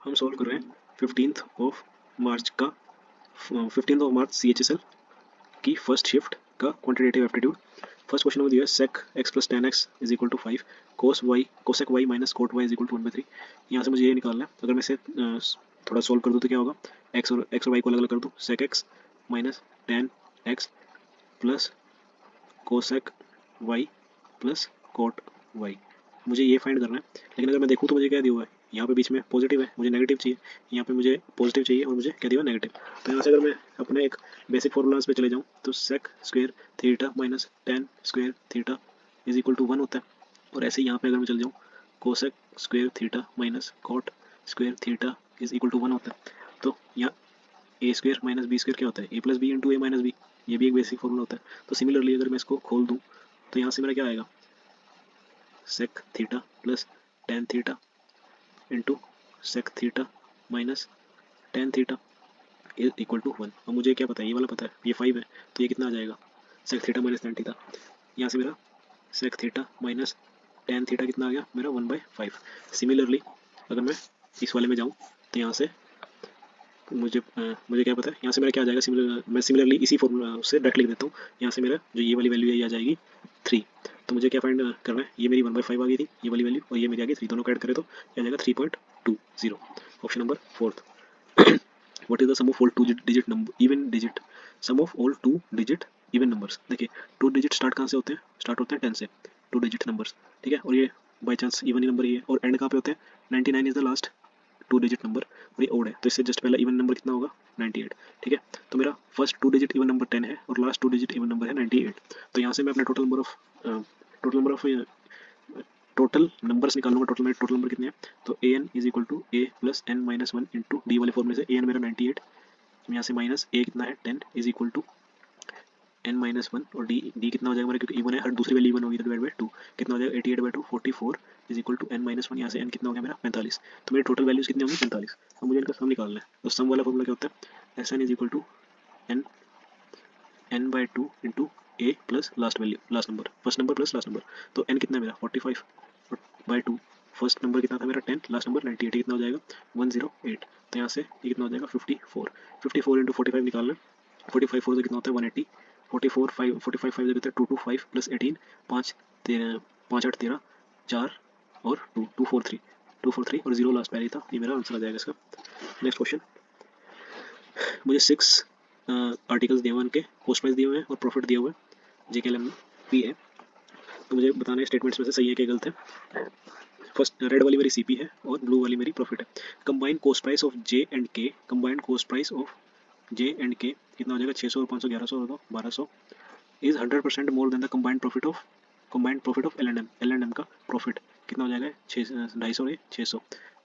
हम सॉल्व कर रहे हैं 15 मार्च CHSL की फर्स्ट शिफ्ट का क्वांटिटेटिव एप्टीट्यूड। फर्स्ट क्वेश्चन में दिया है sec x plus tan x is equal to 5, cosec y minus cot y is equal to 1/3। यहाँ से मुझे ये निकालना है। अगर मैं इसे थोड़ा सॉल्व कर दूँ तो क्या होगा, x और y को अलग अलग कर दूँ, sec x minus tan x plus cosec y plus cot y, मुझे ये फाइंड करना है। लेकिन अगर मैं देखूँ तो मुझे क्या दिया हुआ है, यहाँ पे बीच में पॉजिटिव है, मुझे नेगेटिव चाहिए, यहाँ पे मुझे पॉजिटिव चाहिए और मुझे क्या दिया हुआ है, नेगेटिव। तो यहाँ से अगर मैं अपने एक बेसिक फॉर्मूलाज पे चले जाऊँ तो sec square theta minus tan square theta is equal to 1 होता है। और ऐसे ही यहाँ पे अगर मैं चले जाऊँ, cosec square theta minus cot square theta is equal to 1 होता है। तो यहाँ A square minus B square क्या होता है, A plus B into A minus B, ये भी एक बेसिक फॉर्मूला होता है। तो सिमिलरली अगर मैं इसको खोल दूँ तो यहाँ से मेरा क्या आएगा, sec theta plus tan theta into sec theta minus tan theta is equal to 1। और मुझे क्या पता है, ये वाला पता है, ये 5 है, तो ये कितना आ जाएगा, sec theta minus tan theta. यहाँ से मेरा sec theta minus tan theta कितना आ गया, मेरा 1/5। सिमिलरली अगर मैं इस वाले में जाऊँ तो यहाँ से मुझे क्या पता है, यहाँ से मेरा क्या आ जाएगा, मैं सिमिलरली इसी फॉर्मूला से डायरेक्ट लिख देता हूँ। यहाँ से मेरा जो ये वाली वैल्यू है ये आ जाएगी 3। तो मुझे क्या फाइंड करना है, ये मेरी 1/5 आ गई थी ये वाली वैल्यू, और ये मेरी आ गई 3, दोनों को ऐड करें तो क्या आ जाएगा 3.20। Option number 4। What is the sum of all two digit number even digit, sum of all two digit even numbers. देखिए 2 डिजिट स्टार्ट कहाँ से होते हैं, स्टार्ट होते हैं 10 से, 2 डिजिट नंबर्स, ठीक है। और ये बाई चांस इवन ही नंबर ही है, और एंड कहाँ पे होते हैं, 99 is the last 2 digit number, और ये ओड है, तो इससे जस्ट पहला इवन नंबर कितना होगा, 98, ठीक है। तो मेरा फर्स्ट 2 डिजिट इवन नंबर 10 है और लास्ट 2 डिजिट इवन नंबर है 98। तो यहाँ से मैं अपने टोटल नंबर्स निकाल लूँगा, टोटल नंबर कितने हैं। तो A N is equal to A plus N minus one into D वाले फॉर्मूले से ए एन मेरा 98, यहाँ से माइनस ए कितना है 10 is equal to n minus one, और डी कितना हो जाएगा मेरा, क्योंकि इवन है, हर दूसरी वैल्यू इवन होगी तो डिवाइड बाई 2 कितना हो जाएगा 88/2 44 is equal to n minus one, यहाँ से एन कितना हो गया मेरा 45। तो मेरी टोटल वैल्यूज कितनी होंगी 45। अब मुझे इनका सम निकालना है। तो सम वाला फॉर्मूला क्या होता है, S n is equal to n n/2 into A plus last value, last number, first number plus last number. तो n कितना है मेरा 45/2, फर्स्ट नंबर कितना था मेरा 10, लास्ट नंबर 98, कितना हो जाएगा 108। तो यहाँ से ये कितना हो जाएगा 54 इंटू 45 निकालना, 45 4 से कितना होता है 180, 45 5 से कितना है 225 प्लस 18, 5 8 13 4 और 243 और 0 लास्ट पहले था, ये मेरा आंसर आ जाएगा इसका। नेक्स्ट क्वेश्चन, मुझे 6 आर्टिकल्स दिए हुए, उनके कॉस्ट प्राइस दिए हुए हैं और प्रॉफिट दिया हुआ है, JKLM में पी है। तो मुझे बताना है स्टेटमेंट्स में से सही है कि गलत है। फर्स्ट रेड वाली मेरी CP है और ब्लू वाली मेरी प्रॉफिट है। Combined cost price of J and K, combined cost price of J and K कितना हो जाएगा 600 और 500 1100 होगा 1200 is 100% more than the combined profit of L&M का प्रॉफिट कितना हो जाएगा 250 और 600,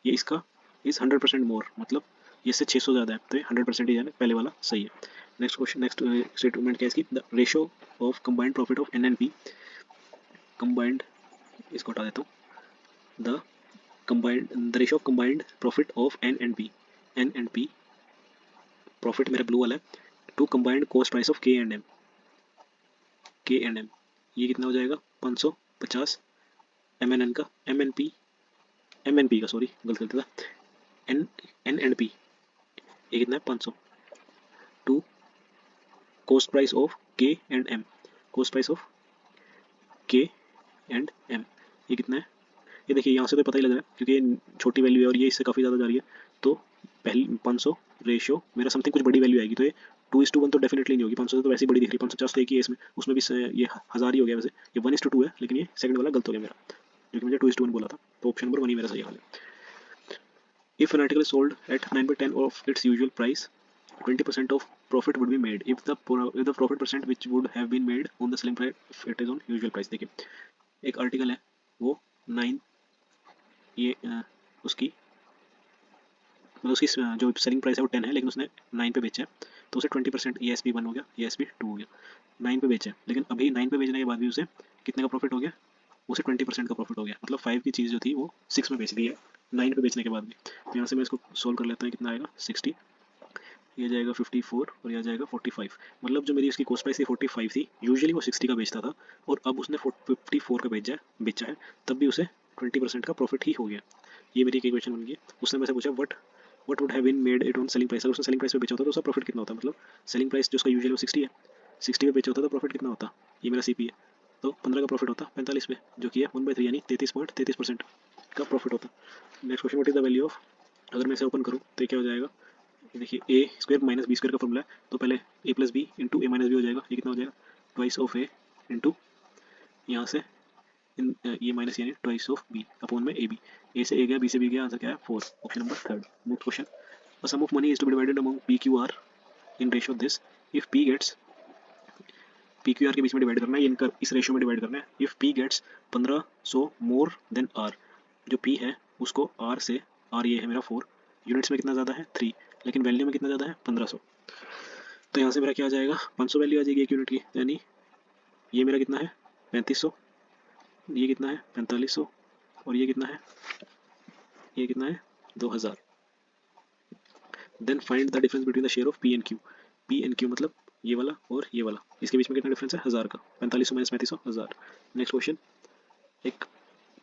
ये इसका इज 100% मोर, मतलब ये इससे 600 ज़्यादा है, तो ये 100% ही है, पहले वाला सही है। नेक्स्ट क्वेश्चन, नेक्स्ट स्टेटमेंट क्या है इसकी, the ratio of combined profit of NNP, combined, इसको हटा देता हूँ, the ratio of combined profit of NNP profit मेरा ब्लू वाला है, to combined cost price of K&M, ये कितना हो जाएगा 550 MNP का सॉरी गलत था, NNP ये कितना है 500, to cost price of K&M, cost price of K&M ये कितना है, ये देखिए यहाँ से तो पता ही लग रहा है क्योंकि ये छोटी वैल्यू है और ये इससे काफ़ी ज़्यादा जा रही है, तो पहली 500 रेशियो मेरा समथिंग कुछ बड़ी वैल्यू आएगी, तो ये 2:1 तो डेफिनेटली नहीं होगी, 500 से तो वैसे ही बड़ी दिख रही है, 550 तो एक ही है इसमें, उसमें भी ये 1000 ही हो गया वैसे, ये 1:2 है, लेकिन ये सेकंड वाला गलत हो गया मेरा, क्योंकि मुझे 2:1 बोला था, तो ऑप्शन नंबर 1 ही मेरा सही हाल है। If an article sold at 9/10 of its usual price 20% of profit would be made if the profit percent which would have been made on the selling price if it is on usual price। देखिए एक article है वो 9, ये उसकी मतलब उसकी जो selling price है वो 10 है, लेकिन उसने 9 पे बेचा है, तो उसे 20% ये SP 1 हो गया, ये SP 2 हो गया, 9 पे बेचा है, लेकिन अभी 9 पे बेचने के बाद भी उसे कितने का प्रॉफिट हो गया, उसे 20% का प्रॉफिट हो गया, मतलब 5 की चीज़ जो थी वो 6 में बेच दी है 9 पे बेचने के बाद भी। तो यहाँ से मैं इसको सोल्व कर लेता हूँ, कितना आएगा 60, ये जाएगा 54 और यह जाएगा 45, मतलब जो मेरी इसकी कॉस्ट प्राइस थी 45 थी, यूजुअली वो 60 का बेचता था, और अब उसने 54 का बेचा है, तब भी उसे 20% का प्रॉफिट ही हो गया। ये मेरी एक इक्वेशन बन गई। उसने मेरे से पूछा what would have been made it on selling price. अगर उसने सेलिंग प्राइस पे बेचा होता तो उसका प्रॉफिट कितना होता, मतलब सेलिंग प्राइस जो उसका यूजुअली वो 60 है, 60 पे बेचा होता तो प्रॉफिट कितना होता। ये मेरा सीपी है, तो 15 का प्रॉफिट होता 45 पे, जो कि है 1/3 यानी 33.33% का प्रॉफिट होता। Next question, what is the value of, अगर मैं इसे ओपन करूँ तो क्या हो जाएगा, देखिए ए स्क्वायर माइनस बी स्क्वायर का फॉर्मूला है, तो पहले ए plus B into A minus B हो जाएगा। ये कितना हो जाएगा, ट्वाइस ऑफ ए इंटू यहाँ से ये माइनस यानी ट्वाइस ऑफ बी अपॉन में ए बी। ए से ए गया, बी से बी गया, आंसर क्या है 4, option number 3। Next question, a sum of money is to be divided among p q r in ratio this if p gets, p q r के बीच में divide करना है, इनका इस रेशियो में डिवाइड करना है। if p gets 1500 more than r, जो p है उसको r से, r ये है मेरा 4, यूनिट्स में कितना ज़्यादा है 3, लेकिन वैल्यू में कितना ज़्यादा है 1500, तो यहाँ से मेरा क्या आ जाएगा 500 वैल्यू आ जाएगी एक यूनिट की, यानी ये मेरा कितना है 3500, ये कितना है 4500, और ये कितना है 2000। Then find the difference between the share of P and Q. P and Q मतलब ये वाला और ये वाला, इसके बीच में कितना डिफरेंस है 1000 का, 4500 माइनस 3500 1000। नेक्स्ट क्वेश्चन, एक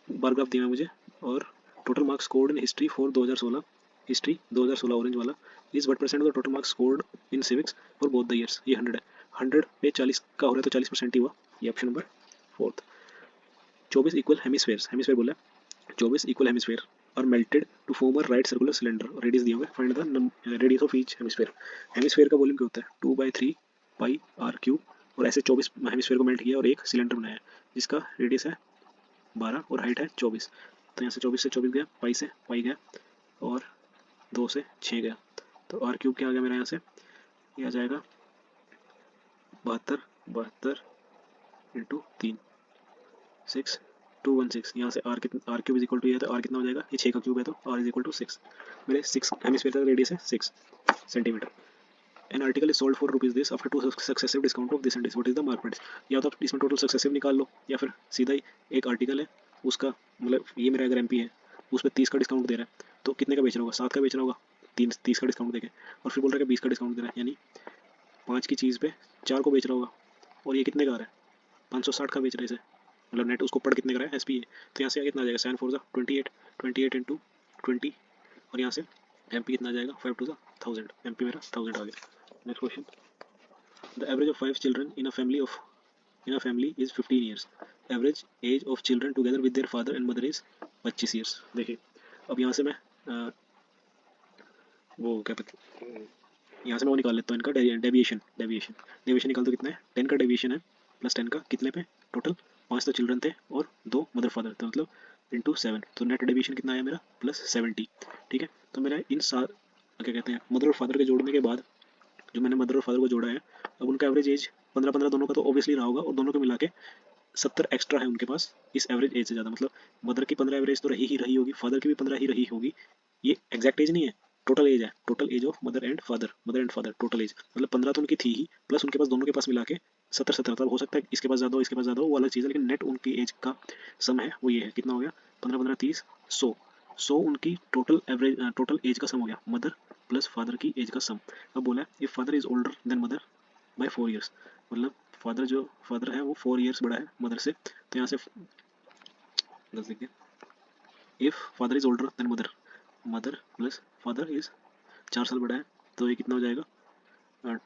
बार ग्राफ दिया है मुझे और total marks scored in history for 2016, history 2016 orange वाला is what percent of the total marks scored in civics for both the years. ये 100 है, 100 पे 40 का हो रहा है तो 40% ही हुआ, ये option number 4। 24 equal hemispheres, hemisphere बोला 24 equal hemisphere are melted to form a right circular cylinder, radius दिया हुआ है, find the radius of each hemisphere. Hemisphere का वॉल्यूम क्या होता है 2/3 पाई आर क्यूब, और ऐसे 24 हेमिस्फेयर को मेल्ट किया और एक सिलेंडर बनाया जिसका रेडियस है 12 और हाइट है 24। तो यहाँ से 24 से 24 गया, पाई से पाई गया, और 2 से 6 गया, तो आर क्यूब क्या आ गया मेरा यहाँ से, ये आ जाएगा 72 इंटू 3 6216। यहाँ से r cube is equal to, ये तो आर कितना हो जाएगा, ये 6 का क्यूब है तो आर इज इक्वल टू 6, मेरे 6 हेमिस्फीयर का रेडियस है 6 centimetre. An article is sold for rupees this after 2 successive discount of this and this, what is the mark price. या तो इसमें टोटल सक्सेसिव निकाल लो, या फिर सीधा ही एक आर्टिकल है उसका, मतलब ये मेरा अगर एमपी है उस पर 30 का डिस्काउंट दे रहा है, तो कितने का बेच रहा होगा 7 का बेच रहा होगा, 30 का डिस्काउंट देके, और फिर बोल रहा है कि 20 का डिस्काउंट दे रहा है, यानी 5 की चीज़ पे 4 को बेच रहा होगा, और ये कितने का आ रहा है 560 का बेच रहा है इसे, मतलब नेट उसको पढ़ कितने का है एस पी ए। तो यहाँ से कितना आ जाएगा 7 4 28, 28 इंटू 20, और यहाँ से एम पी कितना आ जाएगा 5 2 1000, एम पी मेरा 1000 आ गया। Next question, the average of 5 children in a family is 15 years, average age of children together with their father and mother is 25 years. देखिए अब यहाँ से मैं वो क्या पता, यहाँ से मैं वो निकाल लेता हूँ इनका डेविएशन, डेविएशन निकाल, तो कितना है 10 का डेविएशन है प्लस 10 का कितने पे टोटल 5 तो चिल्ड्रन थे और 2 मदर फादर थे, मतलब इंटू 7, तो नेट डेविएशन कितना आया मेरा +70। ठीक है, तो मेरा इन क्या कहते हैं मदर और फादर के जोड़ने के बाद, जो मैंने मदर और फादर को जोड़ा है, अब उनका एवरेज एज 15 दोनों का तो ऑब्वियसली रहा होगा, और दोनों को मिला के 70 एक्स्ट्रा है उनके पास इस एवरेज एज से ज़्यादा, मतलब मदर की 15 एवरेज तो रही होगी, फादर की भी 15 ही रही होगी, ये एग्जैक्ट एज नहीं है, टोटल एज है, total age of mother and father total age, मतलब 15 तो उनकी थी ही, प्लस उनके पास दोनों के पास मिला के 70 तब हो सकता है इसके पास ज़्यादा हो इसके पास ज़्यादा हो, वो अलग चीज़ है, लेकिन नेट उनकी एज का सम है वो ये है, कितना हो गया 15 30 100 उनकी टोटल एवरेज टोटल एज का सम हो गया, मदर प्लस फादर की एज का सम। अब बोला है if father is older than mother by 4 years, मतलब फादर है वो 4 ईयर्स बड़ा है मदर से, तो यहाँ से 10 लिख दिया। If father is older than mother plus father is 4 साल बड़ा है, तो ये कितना हो जाएगा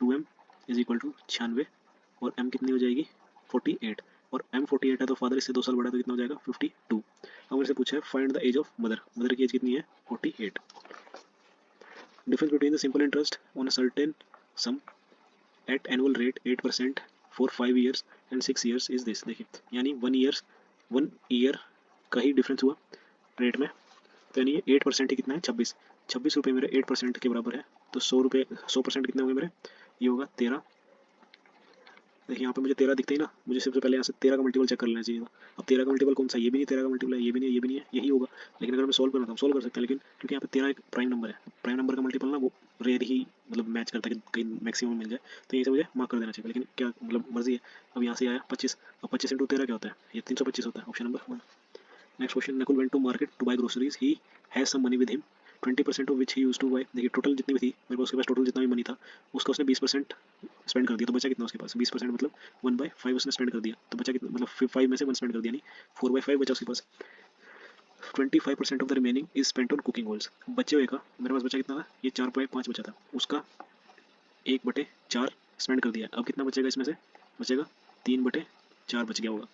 2m इज इक्वल टू 96, और m कितनी हो जाएगी 48, और m 48 है तो फादर इससे 2 साल बड़ा है तो कितना हो जाएगा 52। अब मेरे से पूछा है find the age of mother की एज कितनी है 48। Difference between the simple interest on a certain sum at annual rate 8% for 5 years and 6 years is this. देखिए यानी 1 ईयर का ही डिफरेंस हुआ रेट में, तो यानी 8% ही कितना है 26 रुपये मेरे 8% के बराबर है, तो 100% कितने होंगे मेरे, ये होगा 13। देखिए यहाँ पे मुझे 13 दिखता ही ना, मुझे सबसे पहले यहाँ से 13 का मल्टीपल चेक कर लेना चाहिए था। अब 13 का मल्टीपल कौन सा, ये भी नहीं 13 का मल्टीपल है, ये भी नहीं है, ये भी नहीं है, यही होगा। लेकिन अगर मैं सोल्व करना था सोल्व कर सकता है, लेकिन क्योंकि यहाँ पे 13 एक प्राइम नंबर है, प्राइम नंबर का मल्टीपल ना वो रेयर ही मतलब मैच करता है कि कहीं मैक्सिमम मिल जाए, तो यहीं से मुझे मार्क कर देना चाहिए, लेकिन क्या मतलब मर्जी है। अब यहाँ से आया 25, अब 25 इंटू 13 क्या होता है, ये 325 होता है, option number 1। Next question, Nakul went to market to buy groceries, he has some money with him 20% of which he used to buy. देखिए टोटल जितनी भी थी मेरे पास, उसके पास टोटल जितना भी मनी था उसका उसने 20% स्पेंड कर दिया, तो बचा कितना उसके पास 20%, मतलब 1/5 उसने स्पेंड कर दिया, तो बचा कितना, मतलब 5 में से 1 स्पेंड कर दिया, नहीं 4/5 बचा उसके पास। 25% of the remaining is spent on cooking oils. बचे हुए का मेरे पास बचा कितना था, ये 4/5 बचा था, उसका 1/4 स्पेंड कर दिया। अब कितना बचेगा इसमें से, बचेगा 3/4 बच गया होगा।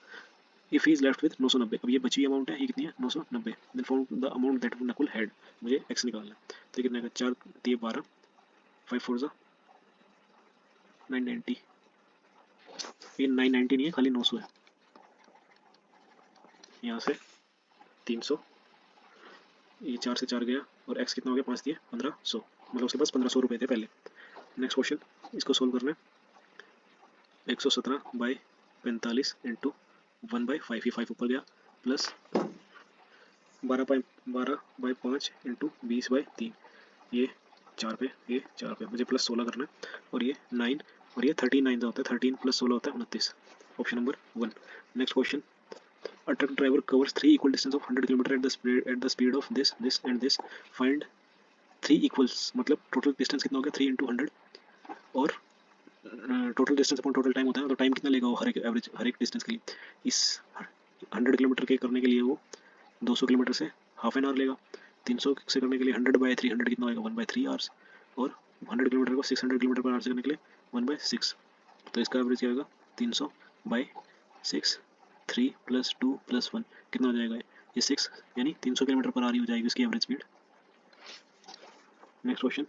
If he is left with 990, अब ये बची अमाउंट है, ये कितनी है 990, then found the amount that Nakul had, मुझे एक्स निकालना है। तो कितने का 4 दिए 12, 5 4 जा 990, ये 990 नहीं है, खाली 900 है। यहाँ से 300, ये 4 से 4 गया और x कितना हो गया 5 दिए 1500, मतलब उसके पास 1500 रुपये थे पहले। नेक्स्ट क्वेश्चन, इसको सोल्व करना है। 117/45 इंटू 1/5, ये 5 ऊपर गया, प्लस 12/5 इंटू 20/3, ये 4 पे, ये 4 पे, मुझे प्लस 16 करना है, और ये 9, और ये 39 का होता है, 13 + 16 होता है 29, option number 1। Next question, a truck driver covers 3 equal distance of 100 km at the speed of this and this, find 3 equals, मतलब टोटल डिस्टेंस कितना हो गया 3 × 100, और total distance upon total time होता है, तो टाइम कितना लेगा वो हर एक एवरेज, हर एक डिस्टेंस के लिए। इस 100 किलोमीटर के करने के लिए वो 200 किलोमीटर से हाफ एन आवर लेगा, 300 से करने के लिए 100/300 कितना होगा 1/3 आवर्स, और 100 किलोमीटर को 600 किलोमीटर पर आवर से करने के लिए 1/6, तो इसका एवरेज क्या होगा 300/6, 3 + 2 + 1 कितना हो जाएगा, ये 6, यानी 300 किलोमीटर पर आवर हो जाएगी इसकी average speed. Next question,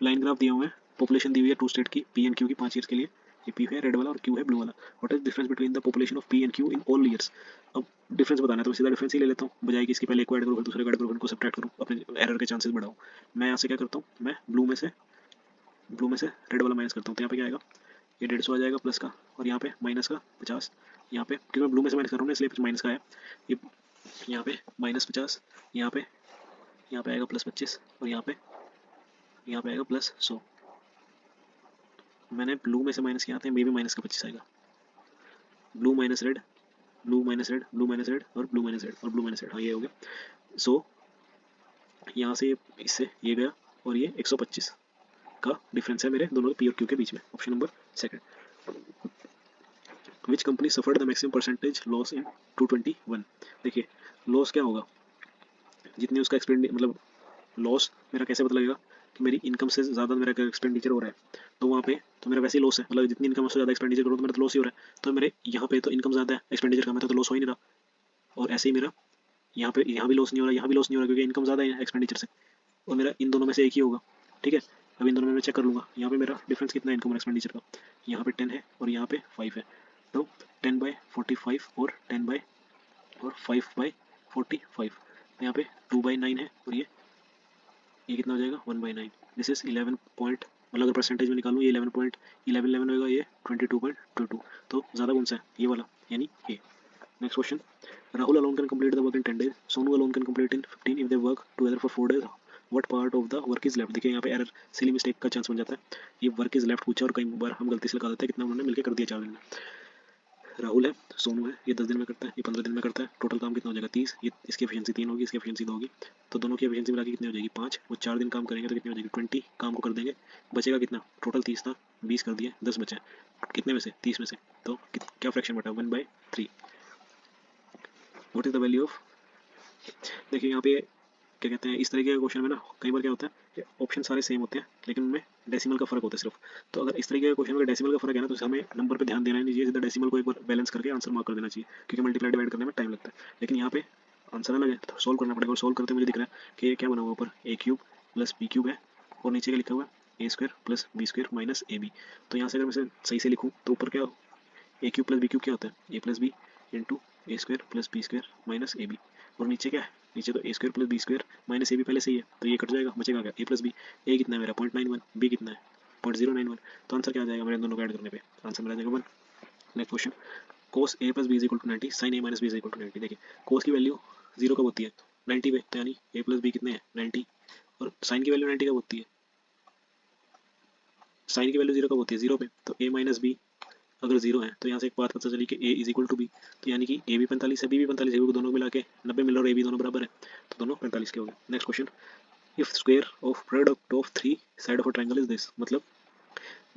line graph दिया हुआ है, पॉपुलेशन दी हुई है 2 स्टेट की, पी एंड क्यू की 5 ईयर्स के लिए, ये पी है रेड वाला और क्यू है ब्लू वाला। What is difference between the population of P and Q in all years. अब डिफरेंस बताना है तो सीधा डिफरेंस ही ले लेता हूँ, बजाय कि इसकी पहले एक को ऐड करूँ फिर दूसरे को ऐड करूँ, इनको सब्ट्रैक्ट करूँ, अपने एरर के चांसेस बढ़ाऊँ। मैं यहाँ से क्या करता हूँ, मैं ब्लू में से रेड वाला माइनस करता हूँ, तो यहाँ पे क्या आएगा, ये 150 आ जाएगा प्लस का, और यहाँ पे माइनस का 50, यहाँ पे क्योंकि मैं ब्लू में से माइनस कर रहा हूँ इसलिए माइनस का है, ये यहाँ पे -50, यहाँ पे आएगा +25, और यहाँ पे आएगा +100। मैंने ब्लू में से माइनस किया था, मे भी माइनस का 25 आएगा, blue minus red, blue minus red, blue minus red, और ब्लू माइनस रेड, और ब्लू माइनस रेड, हाँ ये हो गया। सो यहाँ से इससे ये गया, और ये 125 का डिफरेंस है मेरे दोनों पी और क्यू के बीच में, option number 2। Which company suffered the maximum percentage loss in 221। देखिए लॉस क्या होगा, जितनी उसका एक्सपेंड, मतलब लॉस मेरा कैसे पता लगेगा कि मेरी इनकम से ज़्यादा मेरा एक्सपेंडिचर हो रहा है, तो वहाँ पे तो मेरा वैसे ही लॉस है, मतलब जितनी इनकम उससे ज़्यादा एक्सपेंडिचर करो तो मेरा तो लॉस ही हो रहा है, तो मेरे यहाँ पे तो इनकम ज़्यादा है, एक्सपेंडिचर कम है, तो लॉस हो ही नहीं रहा, और ऐसे ही मेरा यहाँ भी लॉस नहीं हो रहा, यहाँ भी लॉस नहीं हो रहा, क्योंकि इनकम ज़्यादा है एक्सपेंडिचर से, और मेरा इन दोनों में से एक ही होगा। ठीक है, अब इन दोनों में मैं चेक कर लूँगा, यहाँ पे मेरा डिफरेंस कितना है इनकम और एक्सपेंडिचर का, यहाँ पे 10 है और यहाँ पे 5 है, तो 10/45 और 5/45, यहाँ पे 2/9 है, और ये कितना हो जाएगा 1/9। दिस इज 11 पॉइंट, मतलब अगर परसेंटेज में निकालूँ ये 11.11 होगा, ये 22.22, तो ज़्यादा कौन सा है, ये वाला, यानी ये। Next question, Rahul alone can complete the work in 10 days, Sonu alone can complete in 15 if they work together for 4 days, what part of the work is left। देखिए यहाँ पे एरर, सिली मिस्टेक का चांस बन जाता है, ये work is left पूछा और कई बार हम गलती से लगा देते हैं, कितना उन्होंने मिलकर कर दिया 4 दिन में। राहुल है, सोनू है, ये 10 दिन में करता है, ये 15 दिन में करता है, टोटल काम कितना हो जाएगा 30, ये इसकी एफिशिएंसी 3 होगी, इसकी एफिशिएंसी 2 होगी, तो दोनों की एफिशिएंसी मिला के कितनी हो जाएगी 5, वो 4 दिन काम करेंगे तो कितनी हो जाएगी 20 काम को कर देंगे, बचेगा कितना, टोटल 30 था, 20 कर दिए, 10 बचे, कितने में से 30 में से, तो क्या फ्रैक्शन बटा 1/3। What is the value of, देखिए यहाँ पे क्या कहते हैं, इस तरीके के क्वेश्चन में ना कई बार क्या होता है कि ऑप्शन सारे सेम होते हैं लेकिन उनमें डेसिमल का फर्क होता है सिर्फ, तो अगर इस तरीके के क्वेश्चन में डेसिमल का फर्क है ना, तो हमें नंबर पे ध्यान देना नहीं चाहिए, सीधा डेसिमल को एक बार बैलेंस करके आंसर मार्क कर देना चाहिए, क्योंकि मल्टीप्लाई डिवाइड करने में टाइम लगता है, लेकिन यहाँ पे आंसर अलग है तो सोल्व करना पड़ेगा, और सोल्व करते मुझे दिख रहा है कि ये क्या बना हुआ ऊपर a³ + b³ है, और नीचे क्या लिखा हुआ है a² + b² - ab, तो यहाँ से अगर मैं सही से लिखूँ तो ऊपर क्या a³ + b³ क्या होता है, a + b into a² + b² - ab, और नीचे क्या है, नीचे तो a² + b² - ab पहले से ही है, तो ये कट जाएगा, बचेगा क्या a + b, a कितना है मेरा 0.91, b कितना है 0.091, तो आंसर क्या आ जाएगा मेरे दोनों को ऐड करने पे, आंसर मेरा आ जाएगा 1। Next question, cos a + b = 90, sin a - b = 90। देखिए cos की वैल्यू 0 कब होती है 90 पे, तो यानी a + b कितने हैं 90, और sin की वैल्यू 90 कब होती है, sin की वैल्यू 0 कब होती है 0 पे, तो a - b अगर 0 है तो यहाँ से एक बात पता चली कि a = b, तो यानी कि a भी 45 है, b भी 45 है, क्योंकि दोनों मिला के 90 मिल रहा है और a भी दोनों बराबर है, तो दोनों 45 के हो गए। Next question, if square of product of 3 side of a triangle is this, मतलब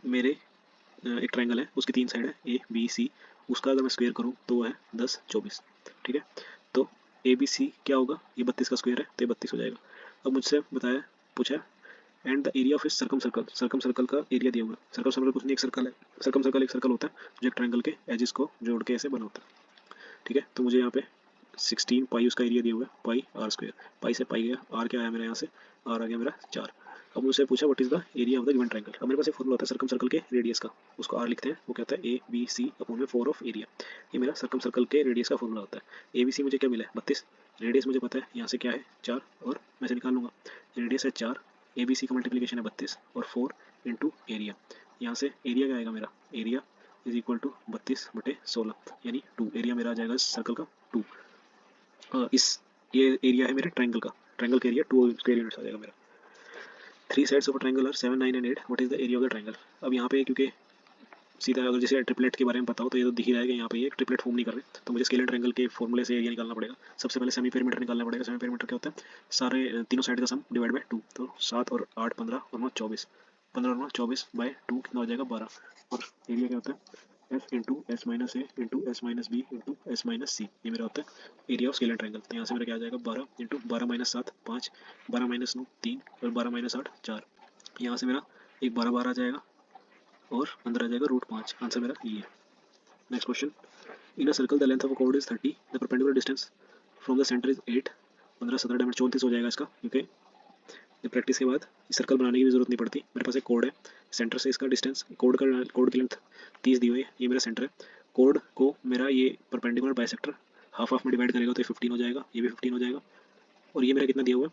मेरे एक ट्रायंगल है उसकी 3 साइड है a b c, उसका अगर मैं स्क्वायर करूँ तो वो है 10 24, ठीक है, तो ABC क्या होगा, ये 32 का स्क्वायर है तो ये 32 हो जाएगा। अब मुझसे बताया पूछा एंड द एरिया ऑफ इस सर्कम सर्कल का एरिया दिया हुआ है। सर्कम सर्कल कुछ नहीं, एक सर्कल है। सर्कम सर्कल एक सर्कल होता है जो एक ट्रायंगल के एजेस को जोड़ के ऐसे बना होता है। ठीक है, तो मुझे यहाँ पे 16 पाई उसका एरिया दिया हुआ है, पाई आर स्क्वायर। पाई से पाई गया, आर क्या आया मेरा यहाँ से, आर आ गया मेरा 4। अब मुझसे पूछा what is the area of the given triangle. अब मेरे पास एक फॉर्मूला होता है सर्कम सर्कल के रेडियस का, उसको आर लिखते हैं, वो कहता है ए बी सी अपॉन में 4 ऑफ एरिया। ये मेरा सर्कम सर्कल के रेडियस का फॉर्मूला होता है। ए बी सी मुझे क्या मिला है 32, रेडियस मुझे पता है यहाँ से क्या है 4, और मैं से निकाल लूँगा रेडियस है 4, ए बी सी का मल्टीप्लीकेशन है 32 और 4 इंटू एरिया। यहाँ से एरिया क्या आएगा मेरा, एरिया इज इक्वल टू 32/16 यानी 2। एरिया मेरा आ जाएगा इस सर्कल का 2। इस ये एरिया है मेरे ट्रायंगल का, ट्रायंगल का एरिया 2 स्क्वायर यूनिट्स आ जाएगा मेरा। 3 sides of a triangle are 7, 9 and 8, what is the area of the triangle. अब यहाँ पे क्योंकि सीधा अगर जैसे ट्रिपलेट के बारे में पता हो तो ये तो दिख ही रहा है कि यहाँ पे ये ट्रिपलेट फॉर्म नहीं कर रहे, तो मुझे स्केलर ट्रायंगल के फॉर्मूले से एरिया निकालना पड़ेगा। सबसे पहले सेमी पेरीमीटर निकालना पड़ेगा। सेमी पेरीमीटर क्या होता है, सारे तीनों साइड का सम डिवाइड बाय 2, तो 7 और 8 15 और 9 24, 15 और 9 24 बाय 2 कितना हो जाएगा 12। और एरिया क्या होता है F into S minus A into S minus B into S minus C, ये मेरा होता है एरिया ऑफ स्केलर ट्रायंगल। तो यहाँ से मेरा क्या आ जाएगा 12 इंटू 12 माइनस 7 5, 12 माइनस 9 3 और 12 माइनस 8 4। यहाँ से मेरा एक 12 12 आ जाएगा और अंदर आ जाएगा √5। आंसर मेरा ये है। Next question, in a circle the length of a cord is 30, the perpendicular distance from the centre is 8। 15 17 diameter 34 हो जाएगा इसका, क्योंकि प्रैक्टिस के बाद सर्कल बनाने की भी जरूरत नहीं पड़ती। मेरे पास एक कोड है, सेंटर से इसका डिस्टेंस, कोड की लेंथ 30 दी हुई है, ये मेरा सेंटर है। कोड को मेरा ये परपेंडिकुलर बाइसेक्टर हाफ हाफ में डिवाइड करेगा तो ये 15 हो जाएगा, ये भी 15 हो जाएगा। और ये मेरा कितना दिया हुआ है,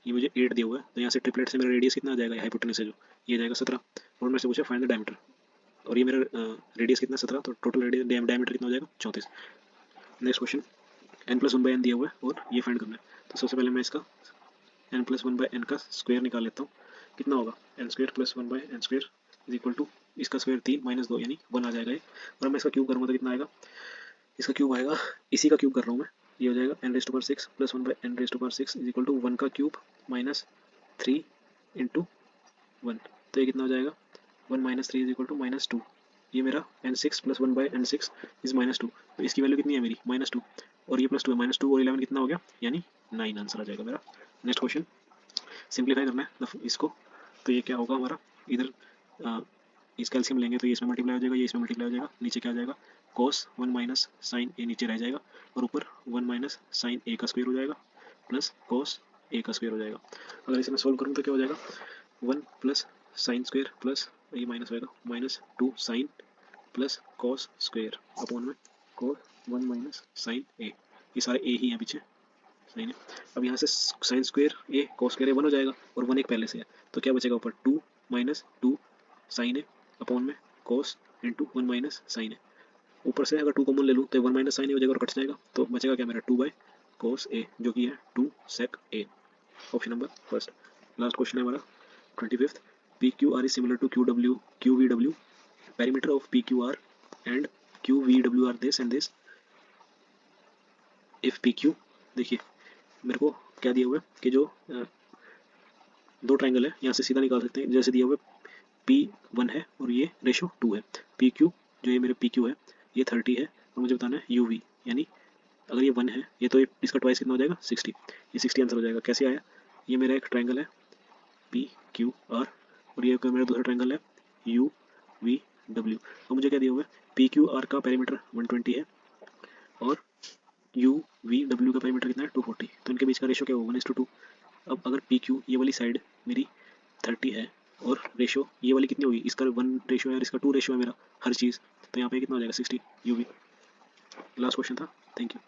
ये मुझे 8 दिया हुआ है, तो यहाँ से ट्रिपलेट से मेरा रेडियस कितना आ जाएगा हाइपोटेनस से जो, ये जाएगा 17। और मेरे से पूछा फाइंड द डायमीटर, और ये मेरा रेडियस कितना 17, तो टोटल रेडियस डायमीटर कितना हो जाएगा 34। नेक्स्ट क्वेश्चन, n+1/n दिया हुआ है और ये फाइंड करना है। तो सबसे पहले मैं इसका n+1/n का स्क्वायर निकाल लेता हूँ, कितना होगा n² + 1/n² is equal to इसका स्क्वायर 3 - 2 यानी 1 आ जाएगा ये। और मैं इसका क्यूब करूँगा तो कितना आएगा, इसका क्यूब आएगा, इसी का क्यूब कर रहा हूँ मैं, ये हो जाएगा n⁻⁶ + 1/n⁻⁶ is equal to 1 का क्यूब माइनस 3 इंटू 1, तो ये कितना हो जाएगा 1 - 3 इज इक्वल टू -2। ये मेरा n6 + 1/n6 इज -2, तो इसकी वैल्यू कितनी है मेरी -2, और ये +2 है, -2 और 11 कितना हो गया यानी 9 आंसर आ जाएगा मेरा। नेक्स्ट क्वेश्चन, सिंप्लीफाई करना है इसको, तो ये क्या होगा हमारा, इधर इस कैल्शियम लेंगे तो ये इसमें मल्टीप्लाई हो जाएगा, ये इसमें मल्टीप्लाई हो जाएगा, नीचे क्या आ जाएगा cos 1 - sin a नीचे रह जाएगा, और ऊपर 1 - sin a का स्क्वायर हो जाएगा प्लस cos a का स्क्वायर हो जाएगा। अगर इसे मैं सोल्व करूँ तो क्या हो जाएगा 1 + sin स्क्वायर प्लस ये माइनस होएगा -2 sin plus cos square upon में cos 1 - sin a, ये सारे a ही हैं पीछे साइन है। अब यहाँ से साइन स्क्वायर ए cos स्क्वायर ए 1 हो जाएगा और 1 एक पहले से है, तो क्या बचेगा ऊपर 2 - 2 साइन है अपॉन में cos इंटू 1 - sin है। ऊपर से अगर 2 कॉमन ले लूँ तो 1 - sin हो जाएगा और कट जाएगा, तो बचेगा क्या मेरा 2/cos a जो कि है 2 sec a, option number first. Last question है हमारा 25th, PQR is similar to QVW, perimeter of PQR and QVW are this and this if PQ, देखिए मेरे को क्या दिया हुआ है कि जो दो ट्रायंगल है यहाँ से सीधा निकाल सकते हैं, जैसे दिया हुआ है P1 है और ये रेशो 2 है, PQ जो ये मेरे PQ है ये 30 है, और मुझे बताना है UV, यानी अगर ये 1 है ये तो इसका ट्वाइस कितना हो जाएगा 60, ये 60 आंसर हो जाएगा। कैसे आया, ये मेरा एक ट्रायंगल है PQR और ये मेरा दूसरा ट्रायंगल है UVW, और मुझे क्या दिया हुआ है PQR का पेरीमीटर 120 है और UVW का पेरीमीटर कितना है 240, तो इनके बीच का रेशो क्या होगा 1:2। अब अगर PQ ये वाली साइड मेरी 30 है और रेशो ये वाली कितनी होगी, इसका 1 रेशो है और इसका 2 रेशो है मेरा हर चीज़, तो यहाँ पे कितना हो जाएगा 60 UV। लास्ट क्वेश्चन था, थैंक यू।